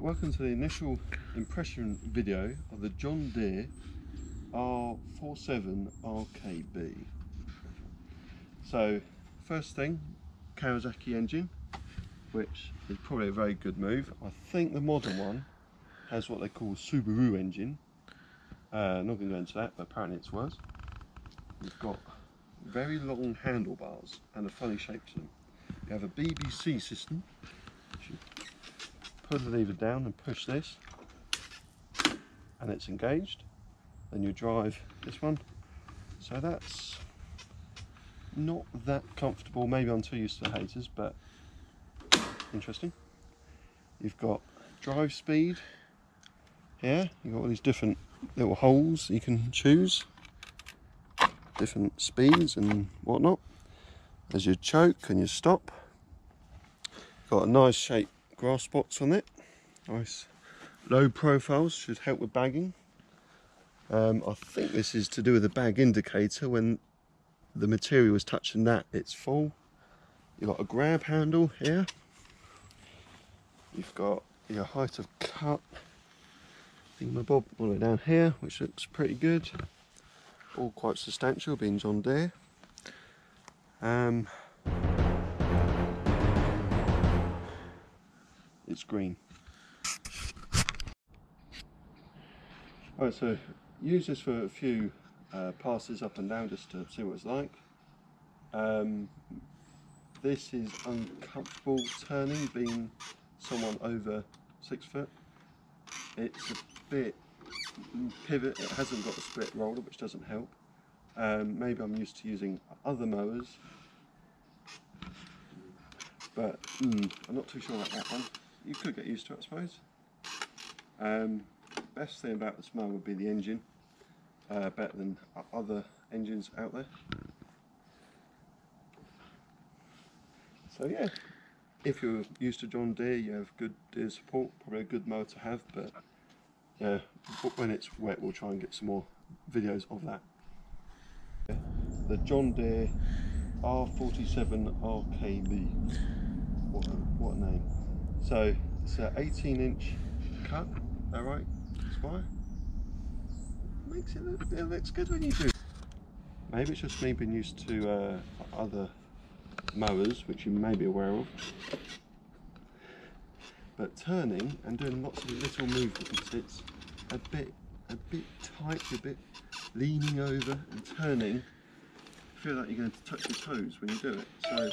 welcome to the initial impression video of the John Deere r47rkb. So first thing, Kawasaki engine, which is probably a very good move. I think the modern one has what they call a Subaru engine. Not going to go into that, but apparently it's worse. You've got very long handlebars and a funny shape to them. You have a BBC system. You put the lever down and push this, and it's engaged. Then you drive this one. So that's not that comfortable. Maybe I'm too used to the haters, but interesting. You've got drive speed here. You've got all these different little holes you can choose, different speeds and whatnot. There's your choke and your stop. Got a nice shaped grass spots on it. Nice low profiles, should help with bagging. I think this is to do with the bag indicator. When the material is touching that, it's full. You've got a grab handle here. You've got your height of cut thingamabob all the way down here, which looks pretty good. All quite substantial, being John Deere. It's green. Alright, so use this for a few passes up and down just to see what it's like. This is uncomfortable turning, being someone over 6 foot. It's a bit pivot, it hasn't got a split roller, which doesn't help. Maybe I'm used to using other mowers, but I'm not too sure about that one. You could get used to it, I suppose. Best thing about this mower would be the engine, better than other engines out there. So yeah, if you're used to John Deere, you have good Deere support, probably a good mower to have, but yeah, when it's wet we'll try and get some more videos of that. The John Deere r47rkb, what a name. So it's an 18-inch cut, alright, spire. Makes it look, it looks good when you do. Maybe it's just me being used to other mowers, which you may be aware of. But turning and doing lots of little movements, it's a bit tight, a bit leaning over and turning. You feel like you're going to touch your toes when you do it. So